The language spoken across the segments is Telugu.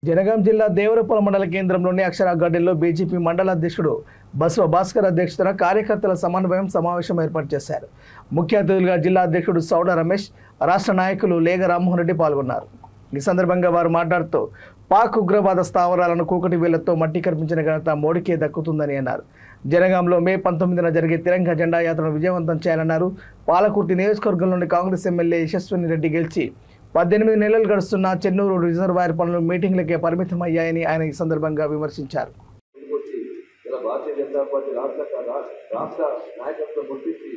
జనగాం జిల్లా దేవరపల్లి మండల కేంద్రంలోని అక్షర గార్డెన్లో బీజేపీ మండల అధ్యక్షుడు బసవ భాస్కర్ అధ్యక్షతన కార్యకర్తల సమన్వయం సమావేశం ఏర్పాటు చేశారు. ముఖ్య అతిథులుగా జిల్లా అధ్యక్షుడు సౌడ రమేష్, రాష్ట్ర నాయకులు లేగ రామ్మోహన్ రెడ్డి పాల్గొన్నారు. ఈ సందర్భంగా వారు మాట్లాడుతూ పాక్ ఉగ్రవాద స్థావరాలను కూకటి వేళ్లతో మట్టి కర్పించిన ఘనత మోడీకే దక్కుతుందని అన్నారు. జనగాంలో మే 19న జరిగే తిరంగ జెండా యాత్రను విజయవంతం చేయాలన్నారు. పాలకుర్తి నియోజకవర్గంలోని కాంగ్రెస్ ఎమ్మెల్యే యశస్విని రెడ్డి గెలిచి 18 నెలలు గడుస్తున్న చెన్నూరు రిజర్వాయర్ పనులు మీటింగ్లకే పరిమితమయ్యాయని ఆయన ఈ సందర్భంగా విమర్శించారు. భారతీయ జనతా పార్టీ రాష్ట్ర నాయకత్వం గుర్తించి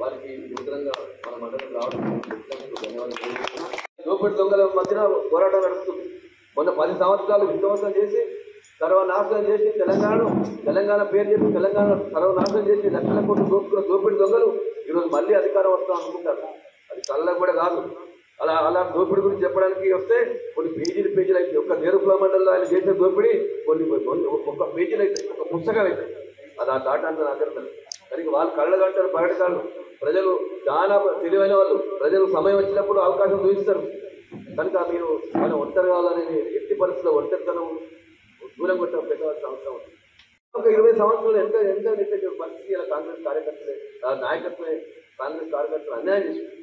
వారికి నూతనంగా మన మండలం రావడం దోపిడి దొంగల మధ్యన పోరాటం నడుస్తుంది. మొన్న 10 సంవత్సరాలు విధ్వంసం చేసి సర్వనాశనం చేసి తెలంగాణ పేరు చెప్పి తెలంగాణ సర్వనాశనం చేసి లక్షల కోట్లు దోపుకున్న దోపిడి దొంగలు ఈరోజు మళ్ళీ అధికారం వస్తాం అనుకుంటారు. అది కళ్ళకు కూడా కాదు. అలా దోపిడి గురించి చెప్పడానికి వస్తే కొన్ని పేజీలు అయితే ఒక్క నేరుపుల మండలంలో ఆయన చేసిన దోపిడి ఒక్క పేజీలు అయితే ఒక పుస్తకం అయితే అది ఆ దాటాన్ని ఆకర్షణ. కనుక వాళ్ళు కళ్ళగంటారు బయటకాళ్ళు. ప్రజలు చాలా తెలివైన వాళ్ళు. ప్రజలు సమయం వచ్చినప్పుడు అవకాశం చూపిస్తారు. కనుక మీరు మనం ఒంటరి కావాలనేది ఎట్టి పరిస్థితుల్లో ఒంటరితనం దూరం కొట్టడం పెట్టవలసిన అవసరం ఉంది. ఒక 20 సంవత్సరాలు ఎంత పరిస్థితి కాంగ్రెస్ కార్యకర్తలే నాయకత్వమే కాంగ్రెస్ కార్యకర్తలు అన్యాయం చేసింది.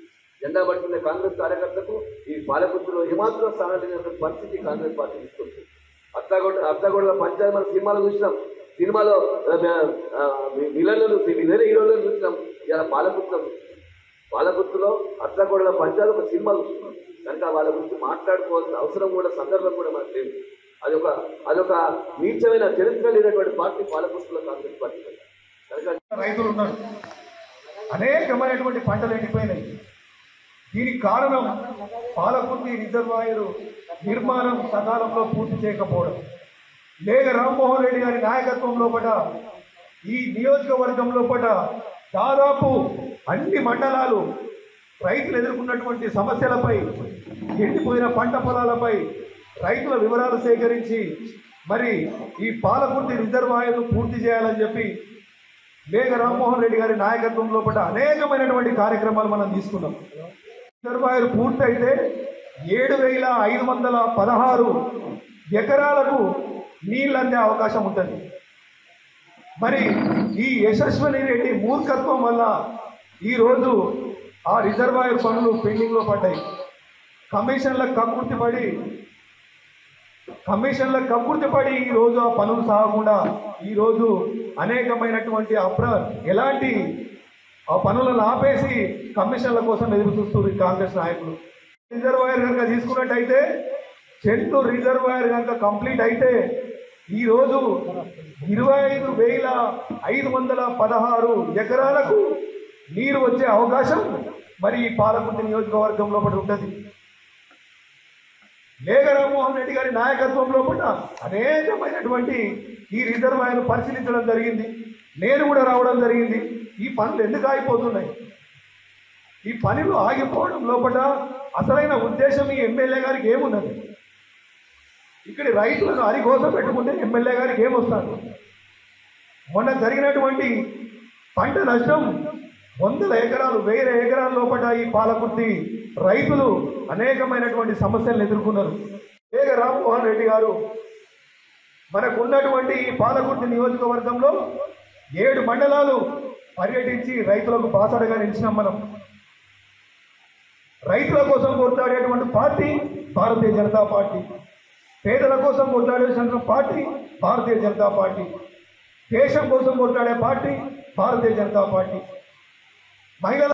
జెండా పట్టుకునే కాంగ్రెస్ కార్యకర్తలకు ఈ పాలకుర్తిలో ఏమాత్రం స్థానాలు పరిస్థితి కాంగ్రెస్ పార్టీ తీసుకొచ్చింది. అత్తాగొడల పంచాయతీ మన సినిమాలో చూసినాం. సినిమాలో విలన్లు హీరోలను చూసినాం. ఇలా పాలకుర్తిలో అత్తాగొడల పంచాయతీ ఒక సినిమాలు చూస్తున్నాం. కనుక వాళ్ళ గురించి మాట్లాడుకోవాల్సిన అవసరం కూడా సందర్భం కూడా మనకు లేదు. అదొక నీచమైన చరిత్ర లేనటువంటి పార్టీ పాలకుర్తిలో కాంగ్రెస్ పార్టీ. కనుక రైతులు ఉన్నారు, అనేకమైనటువంటి పంటలు ఎండిపోయినాయి. దీనికి కారణం పాలకుర్తి రిజర్వాయరు నిర్మాణం సకాలంలో పూర్తి చేయకపోవడం. లేగ రామ్మోహన్ రెడ్డి గారి నాయకత్వం లోపల ఈ నియోజకవర్గం లోపల దాదాపు అన్ని మండలాలు రైతులు ఎదుర్కొన్నటువంటి సమస్యలపై, ఎండిపోయిన పంట పొలాలపై రైతుల వివరాలు సేకరించి మరి ఈ పాలకుర్తి రిజర్వాయర్ను పూర్తి చేయాలని చెప్పి లేగ రామ్మోహన్ రెడ్డి గారి నాయకత్వం లోపల అనేకమైనటువంటి కార్యక్రమాలు మనం తీసుకున్నాం. రిజర్వాయర్ పూర్తయితే 7,516 ఎకరాలకు నీళ్ళు అందే అవకాశం ఉంటుంది. మరి ఈ యశస్విని రెడ్డి మూర్ఖత్వం వల్ల ఈరోజు ఆ రిజర్వాయర్ పనులు పెండింగ్లో పడ్డాయి. కమిషన్లకు కక్కుర్తిపడి ఈరోజు ఆ పనులు సాగకుండా ఈరోజు అనేకమైనటువంటి ఎలాంటి ఆ పనులను ఆపేసి కమిషన్ల కోసం ఎదురు చూస్తుంది కాంగ్రెస్ నాయకులు. రిజర్వాయర్ కనుక తీసుకున్నట్టయితే, చెన్నూరు రిజర్వాయర్ కనుక కంప్లీట్ అయితే ఈరోజు 25,516 ఎకరాలకు నీరు వచ్చే అవకాశం మరి ఈ పాలకుర్తి నియోజకవర్గంలో కూడా ఉంటుంది. లేగ రామ్మోహన్ రెడ్డి గారి నాయకత్వంలో కూడా అనేకమైనటువంటి ఈ రిజర్వాయర్ పరిశీలించడం జరిగింది. నేను కూడా రావడం జరిగింది. ఈ పనులు ఎందుకు ఆగిపోతున్నాయి? ఈ పనులు ఆగిపోవడం లోపల అసలైన ఉద్దేశం ఈ ఎమ్మెల్యే గారికి ఏమున్నది? ఇక్కడి రైతులను అరికోసం పెట్టుకుంటే ఎమ్మెల్యే గారికి ఏమొస్తారు? మొన్న జరిగినటువంటి పంట నష్టం 100 ఎకరాలు 1000 ఎకరాల లోపల ఈ పాలకుర్తి రైతులు అనేకమైనటువంటి సమస్యలను ఎదుర్కొన్నారు. లేగ రామ్మోహన్ రెడ్డి గారు మనకున్నటువంటి ఈ పాలకుర్తి నియోజకవర్గంలో 7 మండలాలు పర్యటించి రైతులకు బాసడగా నిలిచినాం. మనం రైతుల కోసం కొట్లాడేటువంటి పార్టీ భారతీయ జనతా పార్టీ, పేదల కోసం కొట్లాడేసిన పార్టీ భారతీయ జనతా పార్టీ, దేశం కోసం కొట్లాడే పార్టీ భారతీయ జనతా పార్టీ, మహిళల